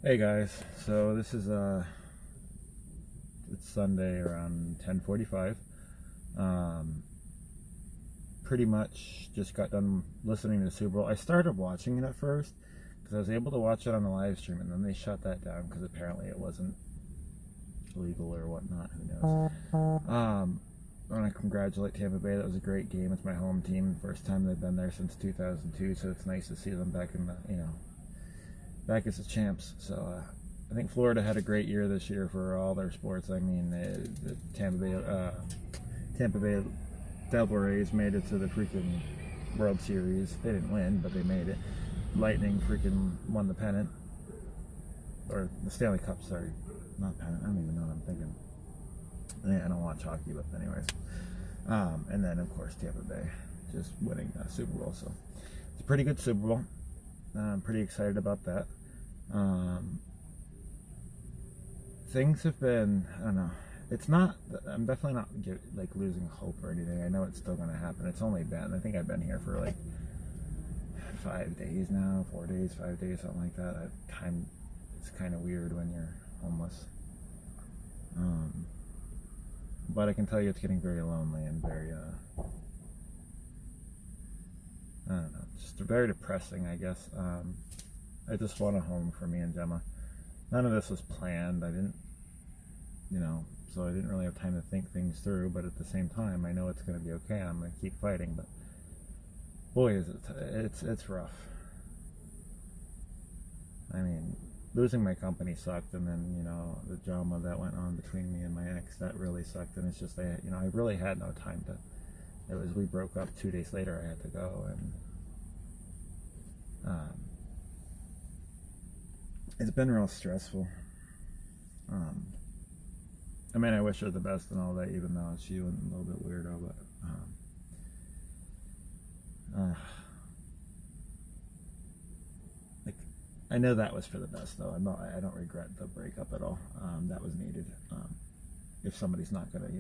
Hey guys, so this is it's Sunday around 10:45. Um, Pretty much just got done listening to the Super Bowl. I started watching it at first because I was able to watch it on the live stream, and then they shut that down because apparently it wasn't legal or whatnot. Who knows? I want to congratulate Tampa Bay. That was a great game. It's my home team. First time they've been there since 2002, so it's nice to see them back in back as the champs. So I think Florida had a great year this year for all their sports. I mean, the Tampa Bay Devil Rays made it to the freaking World Series. They didn't win, but they made it. Lightning freaking won the pennant, or the Stanley Cup. Sorry, not pennant. I don't even know what I'm thinking. I don't watch hockey, but anyways. And then of course Tampa Bay just winning Super Bowl. So it's a pretty good Super Bowl. I'm pretty excited about that. Things have been, I don't know, it's not, I'm definitely not like losing hope or anything. I know it's still going to happen. It's only been, I think I've been here for like 5 days now, 4 days, 5 days, something like that. It's kind of weird when you're homeless. But I can tell you it's getting very lonely and very, I don't know, just very depressing, I guess. I just want a home for me and Gemma. None of this was planned. I didn't, so I didn't really have time to think things through. But at the same time, I know it's going to be okay. I'm going to keep fighting. But boy, is it's rough. I mean, losing my company sucked, and then the drama that went on between me and my ex, that really sucked. And it's just I really had no time to. We broke up 2 days later. I had to go, and it's been real stressful. I mean, I wish her the best and all that, even though she went a little bit weirdo, but like, I know that was for the best, though. I don't regret the breakup at all. That was needed. If somebody's not gonna,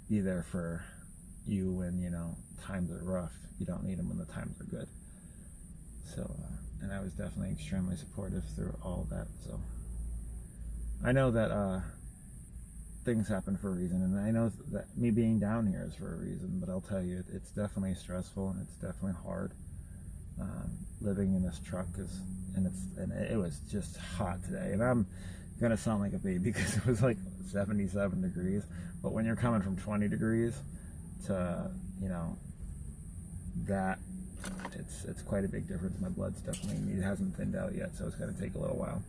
be there for you when times are rough, you don't need them when the times are good. So, and I was definitely extremely supportive through all that. So, I know that things happen for a reason, and I know that me being down here is for a reason. But I'll tell you, it's definitely stressful and it's definitely hard. Living in this truck and it was just hot today, and I'm gonna sound like a baby because it was like 77 degrees. But when you're coming from 20 degrees to that, it's quite a big difference. My blood's definitely, it hasn't thinned out yet, so it's going to take a little while.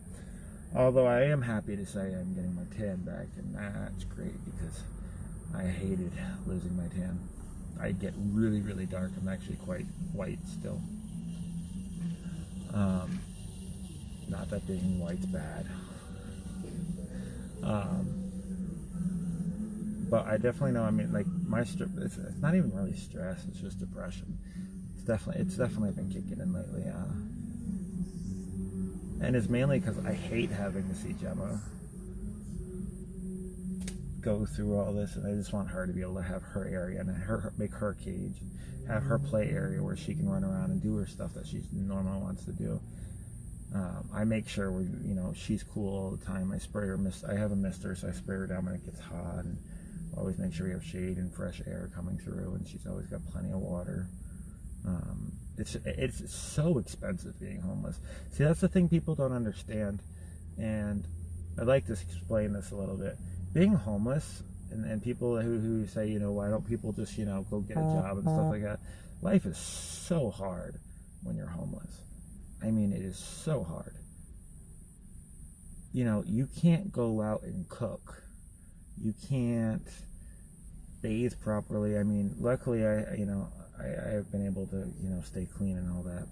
Although I am happy to say I'm getting my tan back, and that's great because I hated losing my tan. I get really, really dark. I'm actually quite white still. Not that being white's bad. But I definitely know. I mean, like it's not even really stress. It's just depression. It's definitely been kicking in lately. And it's mainly because I hate having to see Gemma go through all this, and I just want her to be able to have her area and make her cage, have her play area where she can run around and do her stuff that she normally wants to do. I make sure she's cool all the time. I spray her I have a mister, so I spray her down when it gets hot, and always make sure we have shade and fresh air coming through, and she's always got plenty of water. It's so expensive being homeless. See, that's the thing people don't understand, and I'd like to explain this a little bit. Being homeless, and people who say, why don't people just, go get a job and stuff like that. Life is so hard when you're homeless. I mean, it is so hard. You can't go out and cook. You can't bathe properly. I mean, luckily I have been able to, stay clean and all that.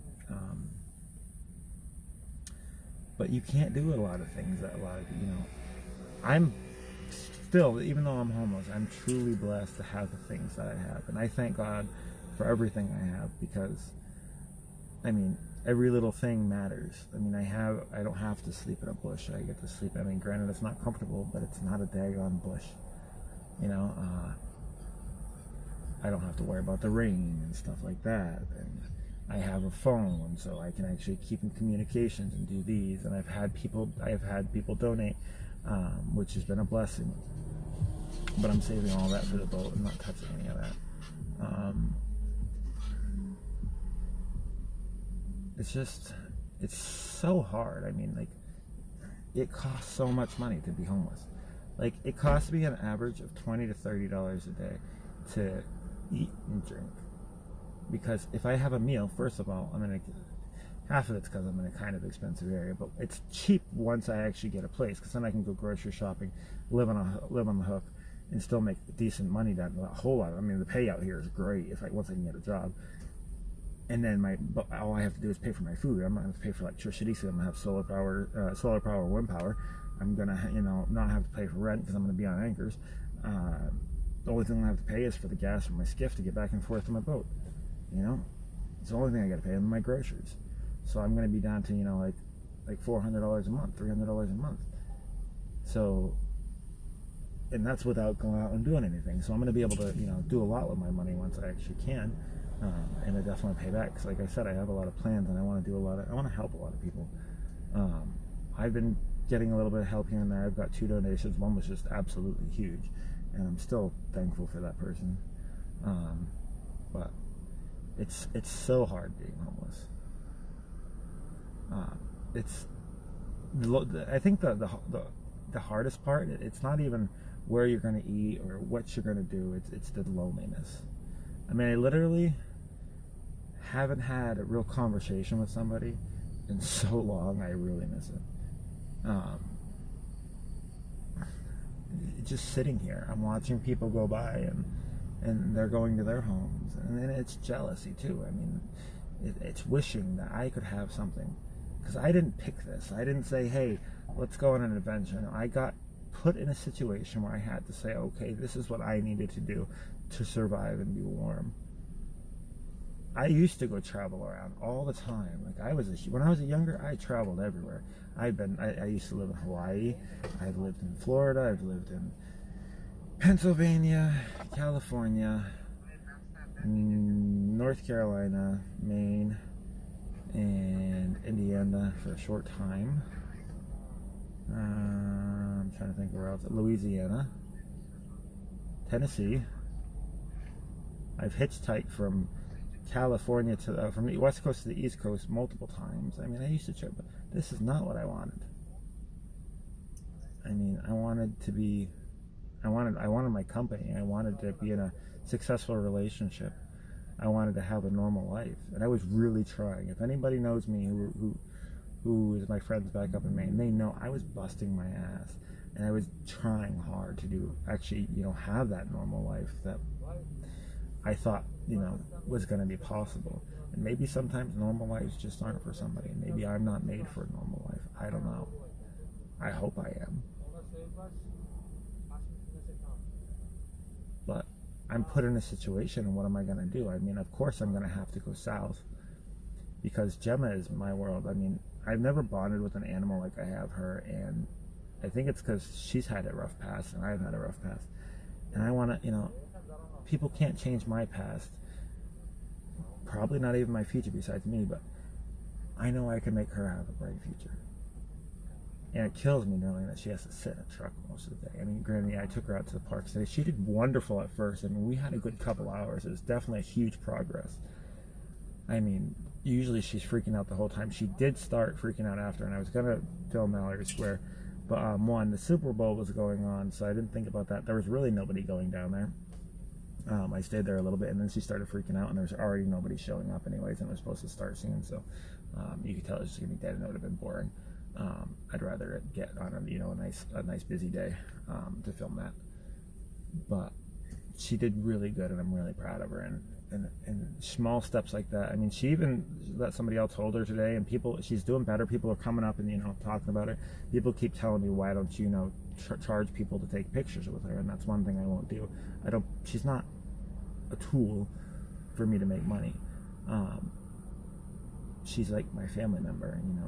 But you can't do a lot of things that I'm still, even though I'm homeless, I'm truly blessed to have the things that I have. And I thank God for everything I have because, I mean, every little thing matters. I mean, I don't have to sleep in a bush. I get to sleep. I mean, granted, it's not comfortable, but it's not a daggone bush. I don't have to worry about the rain and stuff like that. And I have a phone, so I can actually keep in communications and do these. And I've had people donate, which has been a blessing. But I'm saving all that for the boat. I'm not touching any of that. It's so hard. I mean, like, it costs so much money to be homeless. Like, it costs me an average of $20 to $30 a day to eat and drink. Because if I have a meal, first of all, half of it's because I'm in a kind of expensive area, but it's cheap once I actually get a place, because then I can go grocery shopping, live on the hook, and still make decent money. That a whole lot. I mean, the payout here is great once I can get a job. And then all I have to do is pay for my food. I'm not going to pay for electricity, so I'm going to have solar power, wind power. I'm going to, not have to pay for rent because I'm going to be on anchors. The only thing I have to pay is for the gas for my skiff to get back and forth to my boat. It's the only thing I got to pay, and my groceries. So I'm going to be down to, like $400 a month, $300 a month. So, and that's without going out and doing anything. So I'm going to be able to, do a lot with my money once I actually can. And I definitely pay back, because like I said, I have a lot of plans, and I want to help a lot of people. I've been getting a little bit of help here and there. I've got 2 donations. One was just absolutely huge, and I'm still thankful for that person. But it's so hard being homeless. I think the hardest part, it's not even where you're going to eat or what you're going to do. It's the loneliness. I mean, I literally haven't had a real conversation with somebody in so long. I really miss it. Just sitting here, I'm watching people go by, and they're going to their homes, and then it's jealousy too. I mean, it's wishing that I could have something, because I didn't pick this. I didn't say, hey, let's go on an adventure. No, I got put in a situation where I had to say, okay, this is what I needed to do to survive and be warm. I used to go travel around all the time. When I was younger, I traveled everywhere. I used to live in Hawaii. I've lived in Florida. I've lived in Pennsylvania, California, North Carolina, Maine, and Indiana for a short time. I'm trying to think where else. Louisiana, Tennessee. I've hitchhiked from California from the West Coast to the East Coast multiple times. I mean, I used to trip, but this is not what I wanted. I mean, I wanted my company. I wanted to be in a successful relationship. I wanted to have a normal life, and I was really trying. If anybody knows me who is my friends back up in Maine, they know I was busting my ass, and I was trying hard to have that normal life that I thought, was going to be possible. And maybe sometimes normal lives just aren't for somebody. Maybe I'm not made for a normal life. I don't know. I hope I am. But I'm put in a situation, and what am I going to do? I mean, of course I'm going to have to go south, because Gemma is my world. I mean, I've never bonded with an animal like I have her, and I think it's because she's had a rough past and I've had a rough past. And I want to, people can't change my past, probably not even my future besides me, but I know I can make her have a bright future. And it kills me knowing that she has to sit in a truck most of the day. I mean, granted, I took her out to the park today. She did wonderful at first. I mean, we had a good couple hours. It was definitely a huge progress. I mean, usually she's freaking out the whole time. She did start freaking out after, and I was going to film Mallory Square. But the Super Bowl was going on, so I didn't think about that. There was really nobody going down there. I stayed there a little bit, and then she started freaking out, and there was already nobody showing up anyways, and it was supposed to start soon, so you could tell it was just going to be dead, and it would have been boring. I'd rather get on a nice busy day to film that. But she did really good, and I'm really proud of her, and small steps like that. I mean, she even let somebody else hold her today, and she's doing better. People are coming up and talking about her. People keep telling me, why don't you charge people to take pictures with her? And that's one thing I won't do. She's not a tool for me to make money. She's like my family member, and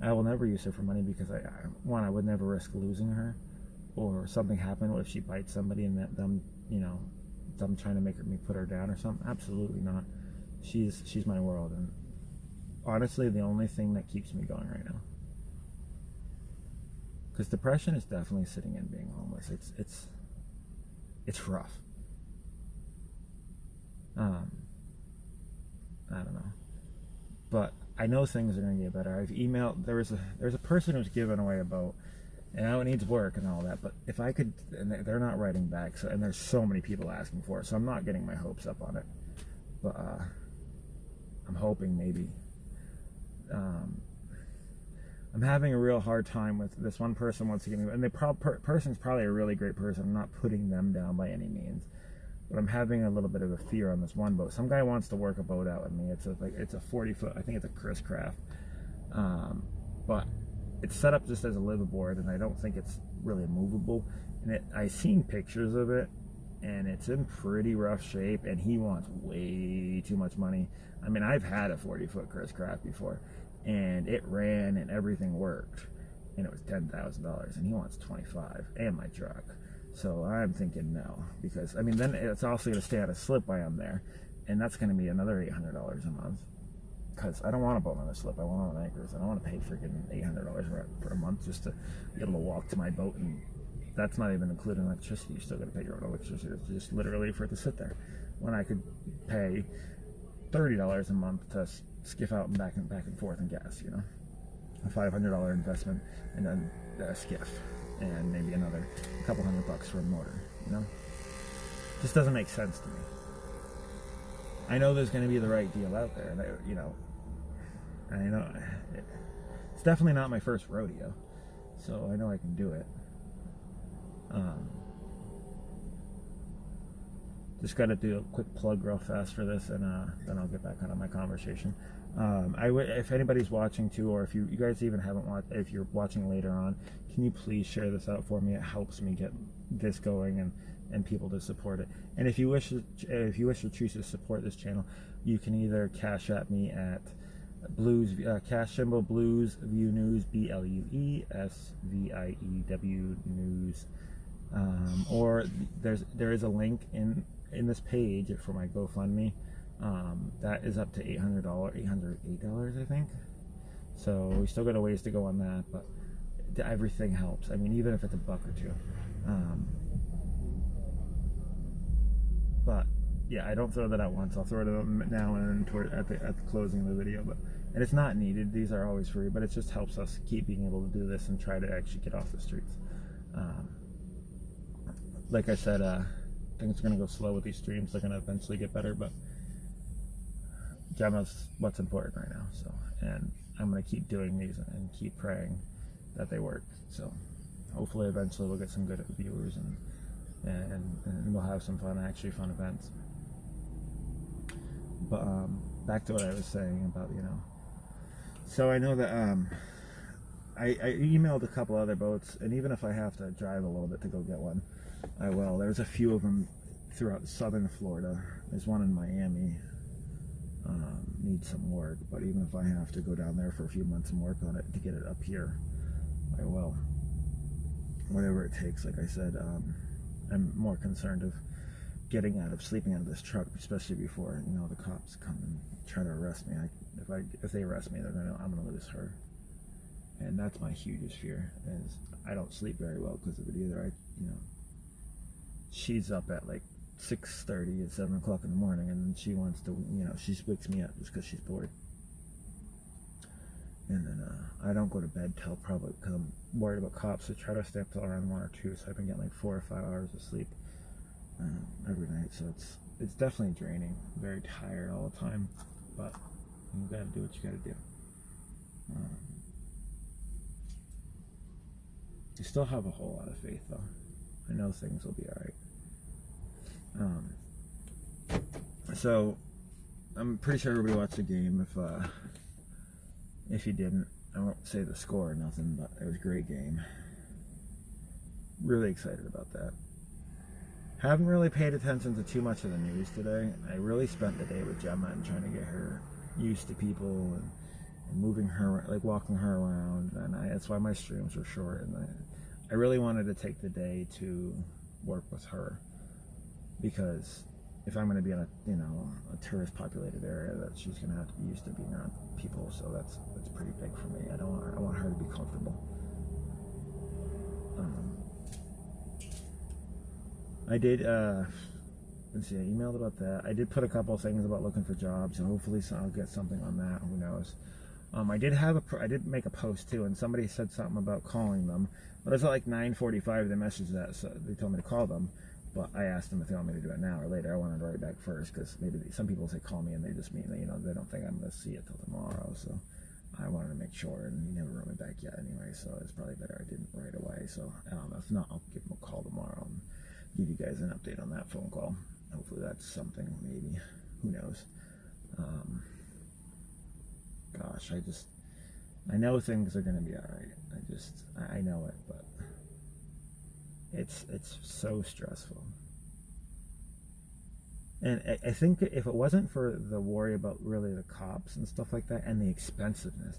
I will never use her for money, because I would never risk losing her, or something happen. What if she bites somebody and them I'm trying to me put her down or something. Absolutely not. She's my world, and honestly, the only thing that keeps me going right now. Because depression is definitely sitting in being homeless. It's rough. I don't know, but I know things are going to get better. I've emailed. There's a person who's given away a boat, and now it needs work and all that. But if I could, and they're not writing back. So, and there's so many people asking for it, so I'm not getting my hopes up on it. But I'm hoping maybe. I'm having a real hard time with this one person wants to give me, and the person's probably a really great person. I'm not putting them down by any means, but I'm having a little bit of a fear on this one boat. Some guy wants to work a boat out with me. It's a 40-foot. I think it's a Chris Craft, but it's set up just as a liveaboard, and I don't think it's really movable. And I've seen pictures of it, and it's in pretty rough shape. And he wants way too much money. I mean, I've had a 40-foot Chris Craft before, and it ran and everything worked, and it was $10,000, and he wants 25 and my truck. So I'm thinking no, because I mean then it's also going to stay on a slip while I'm there, and that's going to be another $800 a month, because I don't want to boat on a slip. I want on anchors. I don't want to pay freaking $800 for a month just to be able to walk to my boat, and that's not even including electricity. You still got to pay your own electricity. It's just literally for it to sit there, when I could pay $30 a month to skiff out and back and forth in gas. You know, a $500 investment and then a skiff, and maybe another couple $100 for a motor. You know, just doesn't make sense to me. I know there's going to be the right deal out there, and I know it's definitely not my first rodeo, so I know I can do it. Just got to do a quick plug real fast for this, and then I'll get back on my conversation. If anybody's watching too, or if you guys even haven't watched, if you're watching later on, can you please share this out for me? It helps me get this going and people to support it. And if you wish to choose to support this channel, you can either cash at me at cash symbol bluesviewnews, BLUESVIEW news, or there is a link in this page for my GoFundMe. That is up to $808, I think. So we still got a ways to go on that, but everything helps. I mean, even if it's $1 or $2. But yeah, I don't throw that out once. I'll throw it out now and then at the closing of the video. And it's not needed. These are always free, but it just helps us keep being able to do this and try to actually get off the streets. Like I said, things are going to go slow with these streams. They're going to eventually get better, but Gemma's what's important right now. So, and I'm going to keep doing these and keep praying that they work. So hopefully eventually we'll get some good viewers and we'll have some fun events. But back to what I was saying about, so I know that I emailed a couple other boats, and even if I have to drive a little bit to go get one, I will. There's a few of them throughout southern Florida. There's one in Miami. Needs some work, but even if I have to go down there for a few months and work on it to get it up here, I will. Whatever it takes. Like I said, I'm more concerned of sleeping out of this truck, especially before the cops come and try to arrest me. If they arrest me, I'm gonna lose her, and that's my hugest fear. Is I don't sleep very well because of it either. She's up at like 6:30 and 7 o'clock in the morning, and she wants to, she wakes me up just because she's bored. And then I don't go to bed till probably because I'm worried about cops. So I try to stay up till around 1 or 2. So I've been getting like 4 or 5 hours of sleep every night. So it's definitely draining. I'm very tired all the time, but you gotta do what you gotta do. I still have a whole lot of faith, though. I know things will be alright. So I'm pretty sure everybody watched the game. If you didn't, I won't say the score or nothing, but it was a great game. Really excited about that. Haven't really paid attention to too much of the news today. I really spent the day with Gemma and trying to get her used to people and moving her, like walking her around, and that's why my streams were short. And I really wanted to take the day to work with her, because if I'm going to be in a, you know, a tourist populated area, that she's going to have to be used to being around people. So that's pretty big for me. I want her to be comfortable. I did, let's see, I emailed about that. I did put a couple of things about looking for jobs, and hopefully I'll get something on that. Who knows? I did make a post too, and somebody said something about calling them, but it was at like 9:45. They messaged that, so they told me to call them. But I asked them if they want me to do it now or later. I wanted to write back first, because maybe some people say call me and they just mean that, you know, they don't think I'm going to see it till tomorrow. So I wanted to make sure, and he never wrote me back yet anyway. So it's probably better I didn't right away. So if not, I'll give him a call tomorrow and give you guys an update on that phone call. Hopefully that's something, maybe. Who knows? Gosh, I know things are going to be alright. I know it, but it's so stressful. And I think if it wasn't for the worry about really the cops and stuff like that, and the expensiveness,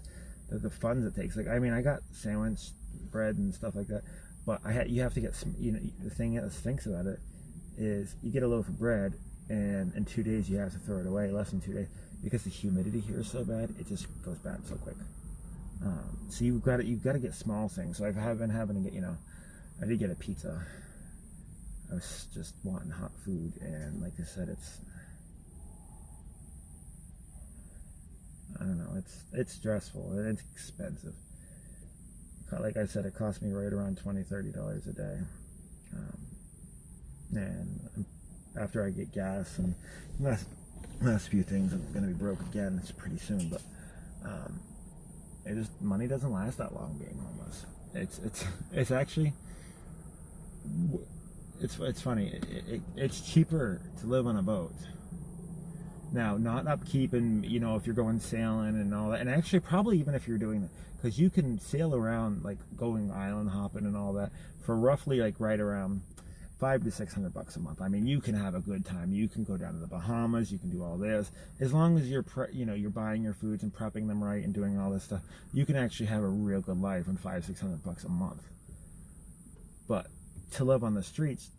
the funds it takes. Like, I mean, I got sandwich bread and stuff like that, but you have to get some, you know, the thing that stinks about it is you get a loaf of bread, and in 2 days you have to throw it away, less than 2 days, because the humidity here is so bad, it just goes bad so quick. So you've got to get small things. So I've been having to get, you know, I did get a pizza. I was just wanting hot food, and like I said, I don't know, it's stressful and it's expensive. Like I said, it cost me right around $20-30 a day. And after I get gas and last few things, I'm gonna be broke again. It's pretty soon, but money doesn't last that long being homeless. It's actually, it's funny. It's cheaper to live on a boat. Now, not upkeep and, you know, if you're going sailing and all that, and actually probably even if you're doing that, because you can sail around, like going island hopping and all that, for roughly like right around $500 to $600 a month. I mean, you can have a good time. You can go down to the Bahamas. You can do all this, as long as you're you're buying your foods and prepping them right and doing all this stuff. You can actually have a real good life on $500-600 a month. But to live on the streets,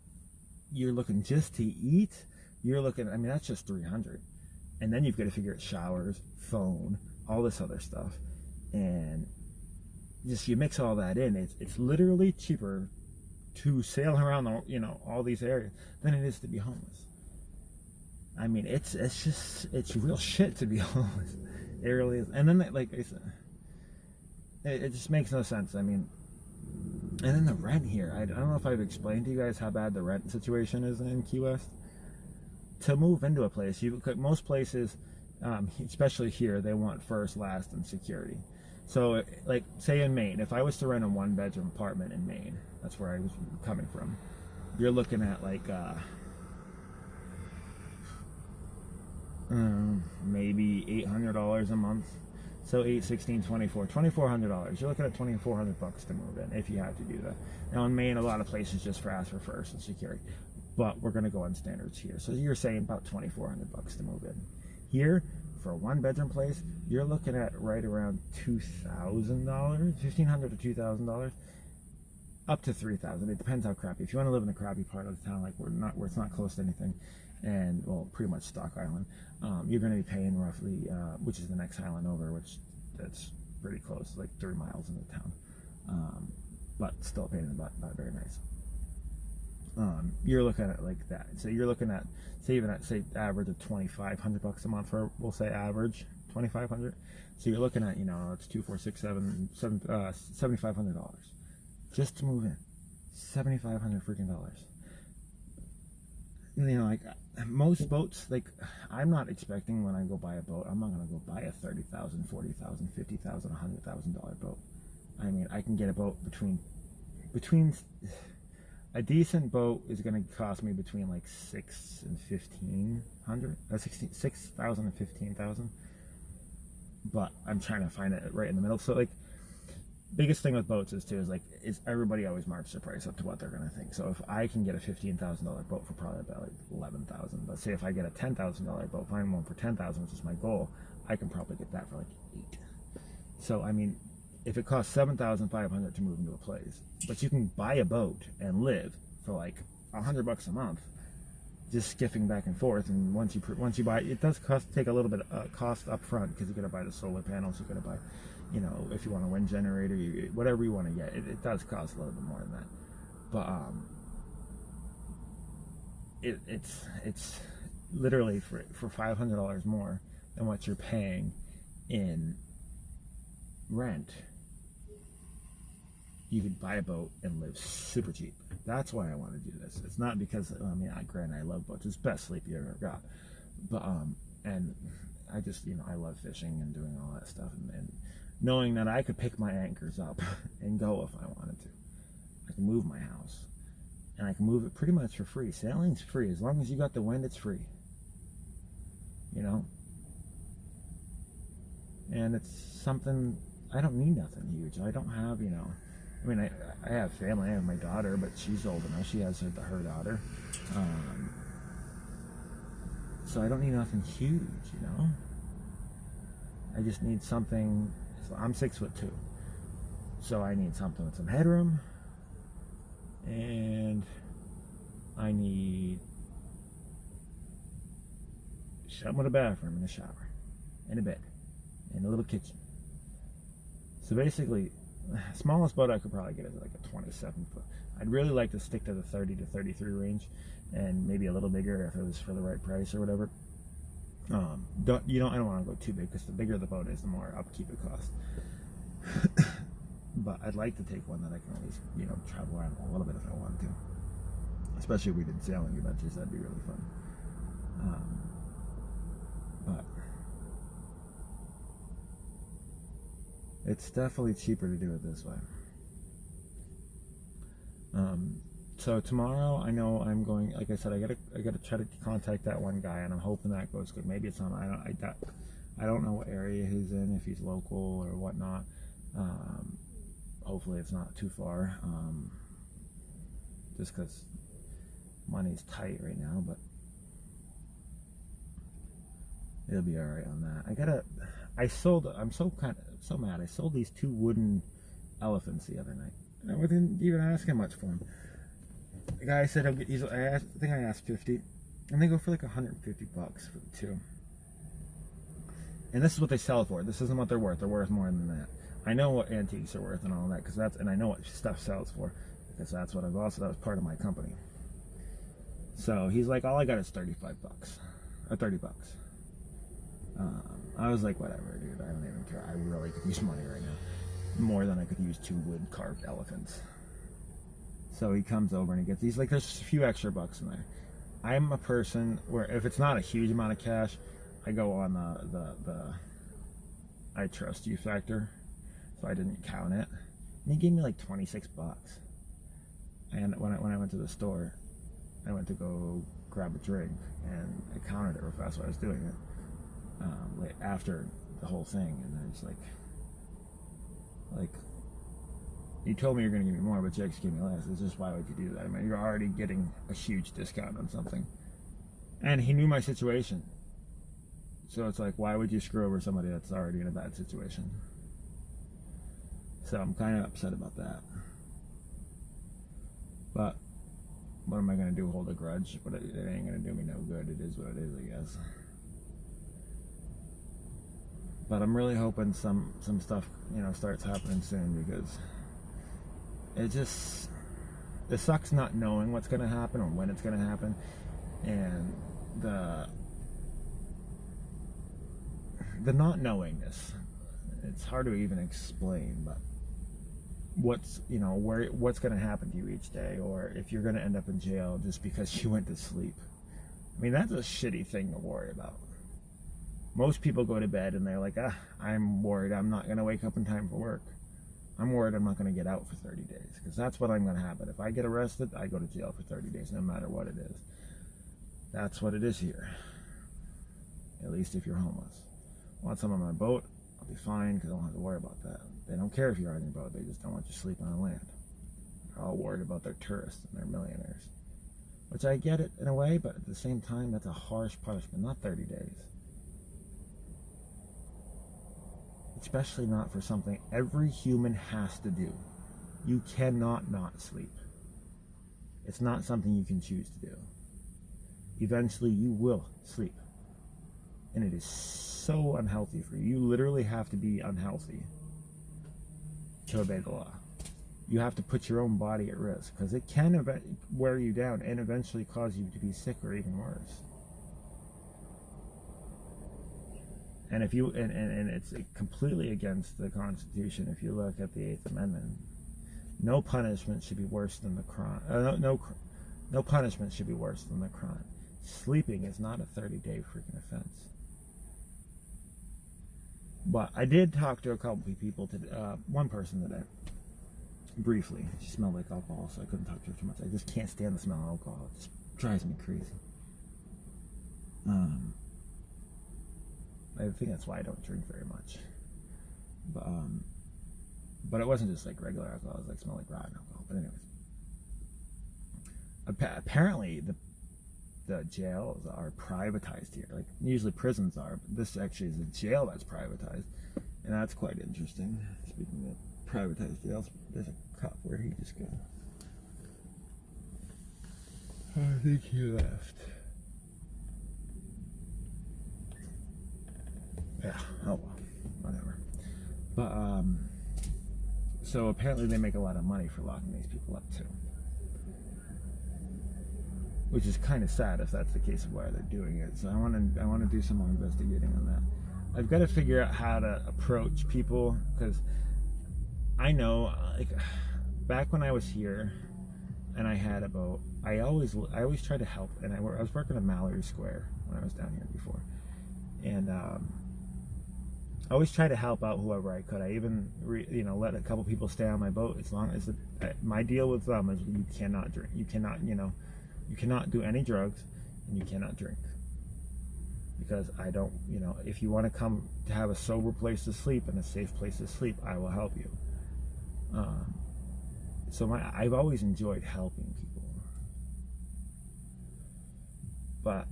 you're looking just to eat. You're looking. I mean, that's just $300, and then you've got to figure out showers, phone, all this other stuff, and just you mix all that in. It's literally cheaper to sail around all these areas than it is to be homeless. I mean, it's real shit to be homeless. It really is. And then, like I said, it just makes no sense. I mean, and then the rent here. I don't know if I've explained to you guys how bad the rent situation is in Key West. To move into a place, most places, especially here, they want first, last, and security. So, like, say in Maine, if I was to rent a one-bedroom apartment in Maine, that's where I was coming from, you're looking at like maybe $800 a month. So 8, 16, 24, $2,400. You're looking at $2,400 to move in if you have to do that. Now in Maine, a lot of places just ask for first and security, but we're going to go on standards here. So you're saying about $2,400 to move in. Here, for a one-bedroom place, you're looking at right around $2,000, $1,500 to $2,000, up to $3,000. It depends how crappy. If you want to live in a crappy part of the town, like where it's not close to anything, and well, pretty much Stock Island, you're going to be paying roughly, which is the next island over, which that's pretty close, like 30 miles into town, but still paying about very nice. You're looking at like that. So you're looking at, say average of $2,500 a month for, we'll say average $2,500. So you're looking at, it's 2, 4, 6, 7, $7,500 just to move in. $7,500 freaking dollars. Like most boats, like I'm not expecting when I go buy a boat, I'm not gonna go buy a $30,000, $40,000, $50,000, $100,000 boat. I mean, I can get a boat between a decent boat is going to cost me between like $6,000 and $1,500, $6,000 and $15,000. But I'm trying to find it right in the middle. So like, biggest thing with boats is everybody always marks their price up to what they're going to think. So if I can get a $15,000 boat for probably about like $11,000, but say if I get a $10,000 boat, find one for $10,000, which is my goal, I can probably get that for like $8,000. So I mean, if it costs $7,500 to move into a place, but you can buy a boat and live for like $100 a month, just skiffing back and forth. And once you buy it, does take a little bit of cost up front, because you got to buy the solar panels, you got to buy, you know, if you want a wind generator, whatever you want to get, it does cost a little bit more than that. But it's literally for $500 more than what you're paying in rent. You could buy a boat and live super cheap. That's why I want to do this. It's not because, I mean, granted, I love boats. It's the best sleep you ever got. But and I just, you know, I love fishing and doing all that stuff, and knowing that I could pick my anchors up and go if I wanted to. I can move my house, and I can move it pretty much for free. Sailing's free. As long as you got the wind, it's free. You know? And it's something, I don't need nothing huge. I don't have, you know, I mean, I have family. I have my daughter, but she's old enough. She has her daughter. So I don't need nothing huge, you know? I just need something. So I'm 6'2", so I need something with some headroom, and I need something with a bathroom and a shower and a bed and a little kitchen. So basically, smallest boat I could probably get is like a 27 foot. I'd really like to stick to the 30 to 33 range, and maybe a little bigger if it was for the right price or whatever. I don't want to go too big, because the bigger the boat is, the more upkeep it costs. But I'd like to take one that I can at least, you know, travel around a little bit if I wanted to. Especially if we did sailing adventures, that'd be really fun. But it's definitely cheaper to do it this way. So tomorrow, I know I'm going. Like I said, I gotta try to contact that one guy, and I'm hoping that goes good. Maybe it's not. I don't know what area he's in, if he's local or whatnot. Hopefully, it's not too far. Just because money's tight right now, but it'll be all right on that. I'm so mad. I sold these 2 wooden elephants the other night. I wasn't even asking much for them. The guy said, I think I asked 50, and they go for like 150 bucks for the 2. And this is what they sell for. This isn't what they're worth. They're worth more than that. I know what antiques are worth and all that, and I know what stuff sells for, because that's what that was part of my company. So he's like, all I got is 35 bucks, or 30 bucks. I was like, whatever, dude. I don't even care. I really could use money right now, more than I could use 2 wood carved elephants. So he comes over and he gets these. Like, there's a few extra bucks in there. I'm a person where if it's not a huge amount of cash, I go on the I trust you factor. So I didn't count it. And he gave me like 26 bucks. And when I went to the store, I went to go grab a drink, and I counted it real fast while I was doing it. After the whole thing, and I was like, you told me you're going to give me more, but you actually gave me less. It's just, why would you do that? I mean, you're already getting a huge discount on something. And he knew my situation. So it's like, why would you screw over somebody that's already in a bad situation? So I'm kind of upset about that. But what am I going to do? Hold a grudge? But it ain't going to do me no good. It is what it is, I guess. But I'm really hoping some stuff, you know, starts happening soon, because it sucks not knowing what's going to happen or when it's going to happen, and the not knowingness. It's hard to even explain, but what's going to happen to you each day, or if you're going to end up in jail just because you went to sleep. I mean, that's a shitty thing to worry about. Most people go to bed and they're like, I'm worried I'm not going to wake up in time for work. I'm worried I'm not going to get out for 30 days, because that's what I'm going to happen. If I get arrested, I go to jail for 30 days, no matter what it is. That's what it is here. At least if you're homeless. Want someone on my boat, I'll be fine, because I don't have to worry about that. They don't care if you're on your boat, they just don't want you sleeping on land. They're all worried about their tourists and their millionaires. Which I get it in a way, but at the same time, that's a harsh punishment, not 30 days. Especially not for something every human has to do. You cannot not sleep. It's not something you can choose to do. eventually you will sleep. And it is so unhealthy for you. You literally have to be unhealthy to obey the law. You have to put your own body at risk, because it can wear you down and eventually cause you to be sick or even worse. And if you and it's completely against the Constitution. If you look at the 8th Amendment, no punishment should be worse than the crime. No punishment should be worse than the crime. Sleeping is not a 30-day freaking offense. But I did talk to a couple of people today. One person today, briefly. She smelled like alcohol, so I couldn't talk to her too much. I just can't stand the smell of alcohol. It just drives me crazy. I think that's why I don't drink very much. But it wasn't just like regular alcohol. It was like smell like rotten alcohol. But anyways, apparently the jails are privatized here. Like usually prisons are, but this actually is a jail that's privatized, and that's quite interesting. Speaking of privatized jails, there's a cop. Where he just go? I think he left. Yeah, oh well, whatever. But so apparently they make a lot of money for locking these people up too, which is kind of sad if that's the case of why they're doing it. So I want to do some more investigating on that. I've got to figure out how to approach people, because I know, like, back when I was here, and I always tried to help, and I was working at Mallory Square when I was down here before, and I always try to help out whoever I could. I even let a couple people stay on my boat, as long as my deal with them is you cannot drink, you cannot do any drugs, and you cannot drink, because I don't, if you want to come to have a sober place to sleep and a safe place to sleep, I will help you. So I've always enjoyed helping people, but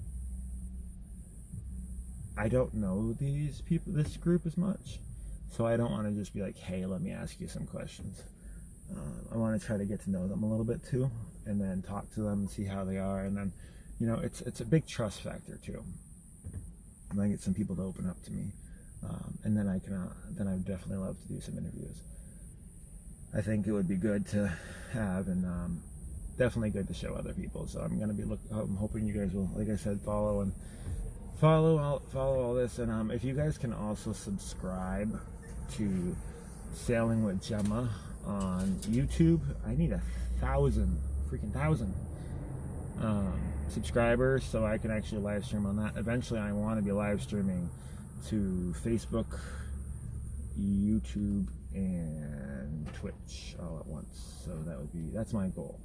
I don't know this group as much, so I don't want to just be like, hey, let me ask you some questions. I want to try to get to know them a little bit too, and then talk to them and see how they are, and then, it's a big trust factor too. I might get some people to open up to me, and then I would definitely love to do some interviews. I think it would be good to have, and definitely good to show other people. So I'm hoping you guys will, like I said, follow all this, and if you guys can also subscribe to Sailing with Gemma on YouTube. I need 1,000 subscribers so I can actually live stream on that. Eventually I want to be live streaming to Facebook, YouTube, and Twitch all at once. So that's my goal.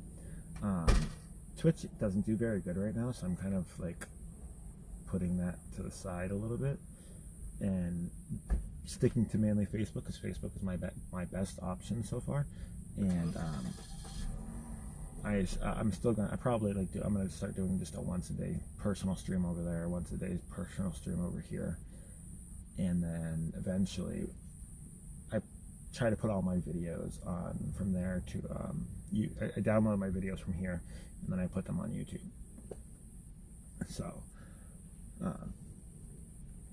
Twitch doesn't do very good right now, so I'm kind of like putting that to the side a little bit and sticking to mainly Facebook, because Facebook is my best option so far. And I'm still gonna I'm gonna start doing just a once a day personal stream over there, once a day personal stream over here, and then eventually I try to put all my videos on from there to I download my videos from here, and then I put them on YouTube. So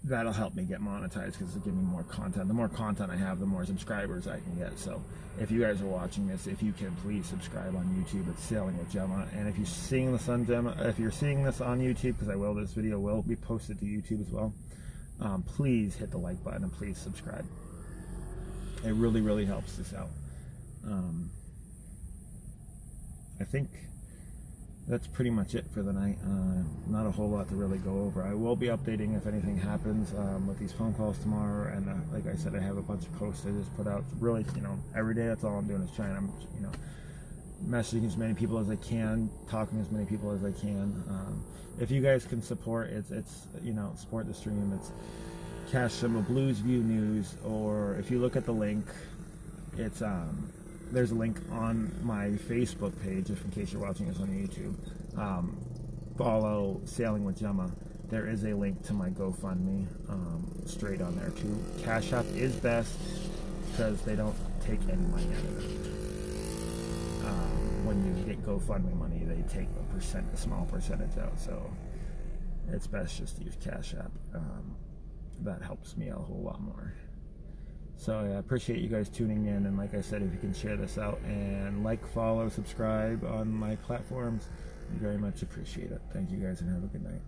that'll help me get monetized, because it'll give me more content. The more content I have, the more subscribers I can get. So if you guys are watching this, if you can please subscribe on YouTube. It's Sailing with Gemma. And if you're seeing this on YouTube, because this video will be posted to YouTube as well, please hit the like button and please subscribe. It really, really helps this out. I think that's pretty much it for the night. Not a whole lot to really go over. I will be updating if anything happens with these phone calls tomorrow, and like I said, I have a bunch of posts I just put out. Really, every day. That's all I'm doing is trying. Messaging as many people as I can, talking to as many people as I can. If you guys can support, it's support the stream. It's cash symbol bluesviewnews, or if you look at the link, it's there's a link on my Facebook page, if in case you're watching this on YouTube. Follow Sailing with Gemma. There is a link to my GoFundMe straight on there too. Cash App is best, because they don't take any money out of it. When you get GoFundMe money, they take a small percentage out. So it's best just to use Cash App. That helps me out a whole lot more. So I appreciate you guys tuning in, and like I said, if you can share this out and like, follow, subscribe on my platforms, I very much appreciate it. Thank you guys, and have a good night.